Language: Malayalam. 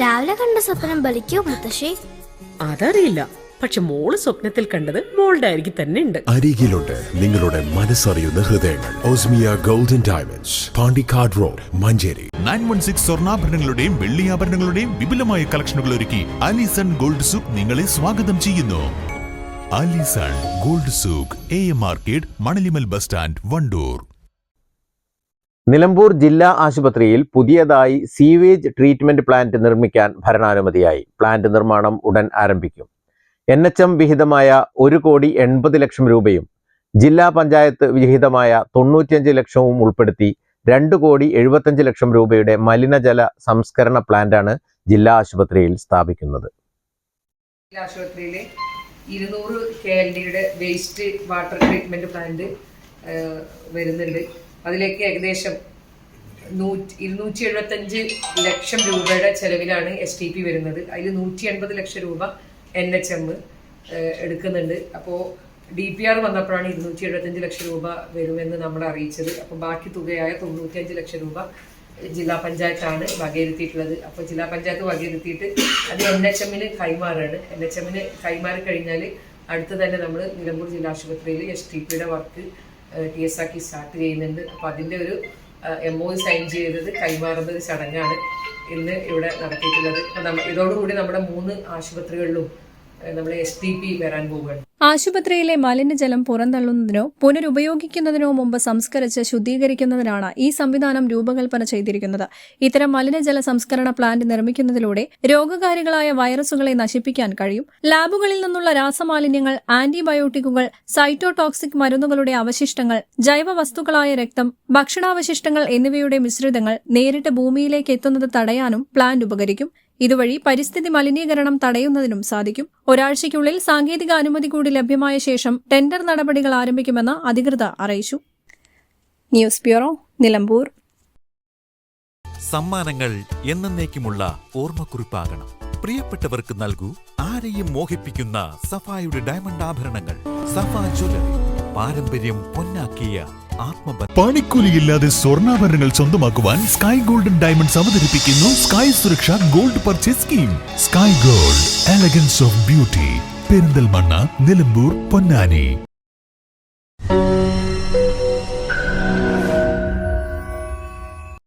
രാവിലെ കണ്ട സ്വപ്നം ബലിക്കോ മുത്തശ്ശി? അതറിയില്ല, പക്ഷെ മോള് സ്വപ്നത്തിൽ കണ്ടത് മോളുടെ അരികിൽ തന്നെ ഉണ്ട്. അരികിലുണ്ട് നിങ്ങളുടെ മനസ്സറിയുന്ന ഹൃദയങ്ങൾ. Osmia golden diamonds, Pandikkad road, Manjeri. 916 സ്വർണ്ണാഭരണങ്ങളുടെയും വെള്ളിയാഭരണങ്ങളുടെയും വിപുലമായ കളക്ഷനുകൾ ഒരുക്കി അലിസൺ ഗോൾഡ് സൂക്ക് നിങ്ങളെ സ്വാഗതം ചെയ്യുന്നു. Alison gold souk, AM market, Manalimal bus stand, Wandoor. Nilambur ജില്ലാ ആശുപത്രിയിൽ പുതിയതായി സീവേജ് ട്രീറ്റ്മെന്റ് പ്ലാന്റ് നിർമ്മിക്കാൻ ഭരണാനുമതിയായി. പ്ലാന്റ് നിർമ്മാണം ഉടൻ ആരംഭിക്കും. NHM വിഹിതമായ 1,80,00,000 രൂപയും ജില്ലാ പഞ്ചായത്ത് വിഹിതമായ 95 ലക്ഷവും ഉൾപ്പെടുത്തി 2,75,00,000 രൂപയുടെ മലിനജല സംസ്കരണ പ്ലാന്റാണ് ജില്ലാ ആശുപത്രിയിൽ സ്ഥാപിക്കുന്നത്. ആശുപത്രിയിലെ 200 KLDയുടെ വേസ്റ്റ് വാട്ടർ ട്രീറ്റ്മെന്റ് പ്ലാന്റ് വരുന്നുണ്ട്. അതിലേക്ക് ഏകദേശം 275 ലക്ഷം രൂപയുടെ ചെലവിലാണ് STP വരുന്നത്. അതിൽ 180 ലക്ഷം രൂപ NHM എടുക്കുന്നുണ്ട്. അപ്പോൾ DPR വന്നപ്പോഴാണ് 275 ലക്ഷം രൂപ വരുമെന്ന് നമ്മൾ അറിയിച്ചത്. അപ്പോൾ ബാക്കി തുകയായ 95 ലക്ഷം രൂപ ജില്ലാ പഞ്ചായത്താണ് വകയിരുത്തിയിട്ടുള്ളത്. അപ്പോൾ ജില്ലാ പഞ്ചായത്ത് വകയിരുത്തിയിട്ട് അത് NHMന് കൈമാറാണ്. NHMന് കൈമാറി കഴിഞ്ഞാൽ അടുത്ത് തന്നെ നമ്മൾ നിലമ്പൂർ ജില്ലാ ആശുപത്രിയിൽ STPയുടെ വർക്ക് TSAക്കി സ്റ്റാർട്ട് ചെയ്യുന്നുണ്ട്. അപ്പോൾ അതിൻ്റെ ഒരു MOU സൈൻ ചെയ്തത് കൈമാറുന്ന ഒരു ചടങ്ങാണ് ഇന്ന് ഇവിടെ നടത്തിയിട്ടുള്ളത്. അപ്പോൾ ഇതോടുകൂടി നമ്മുടെ 3 ആശുപത്രികളിലും നമ്മുടെ STP വരാൻ പോവുകയാണ്. ആശുപത്രിയിലെ മലിനജലം പുറന്തള്ളുന്നതിനോ പുനരുപയോഗിക്കുന്നതിനോ മുമ്പ് സംസ്കരിച്ച് ശുദ്ധീകരിക്കുന്നതിനാണ് ഈ സംവിധാനം രൂപകൽപ്പന ചെയ്തിരിക്കുന്നത്. ഇത്തരം മലിനജല സംസ്കരണ പ്ലാന്റ് നിർമ്മിക്കുന്നതിലൂടെ രോഗകാരികളായ വൈറസുകളെ നശിപ്പിക്കാൻ കഴിയും. ലാബുകളിൽ നിന്നുള്ള രാസമാലിന്യങ്ങൾ, ആന്റിബയോട്ടിക്കുകൾ, സൈറ്റോടോക്സിക് മരുന്നുകളുടെ അവശിഷ്ടങ്ങൾ, ജൈവവസ്തുക്കളായ രക്തം, ഭക്ഷണാവശിഷ്ടങ്ങൾ എന്നിവയുടെ മിശ്രിതങ്ങൾ നേരിട്ട് ഭൂമിയിലേക്ക് എത്തുന്നത് തടയാനും പ്ലാന്റ് ഉപകരിക്കും. ഇതുവഴി പരിസ്ഥിതി മലിനീകരണം തടയുന്നതിനും സാധിക്കും. ഒരാഴ്ചയ്ക്കുള്ളിൽ സാങ്കേതിക അനുമതി കൂടി ലഭ്യമായ ശേഷം ടെൻഡർ നടപടികൾ ആരംഭിക്കുമെന്ന് അധികൃതർ അറിയിച്ചു. News bureau, Nilambur. സമ്മാനങ്ങൾ എന്നേക്കുമുള്ള ഓർമ്മക്കുറിപ്പാകണം. പ്രിയപ്പെട്ടവർക്ക് നൽകൂ ആരെയും മോഹിപ്പിക്കുന്ന സഫായുടെ ഡയമണ്ട് ആഭരണങ്ങൾ. സഫ ജ്വല്ലറി, പാരമ്പര്യം പൊന്നാക്കിയ ആത്മബന്ധം. പണിക്കൂലിയില്ലാതെ സ്വർണ്ണാഭരണങ്ങൾ സ്വന്തമാക്കുവാൻ സ്കൈ ഗോൾഡൻ ഡയമണ്ട്സ് അവതരിപ്പിക്കുന്നു സ്കൈ സുരക്ഷ gold purchase scheme. Sky gold, elegance of beauty. Perinthalmanna, Nilambur, Ponnani.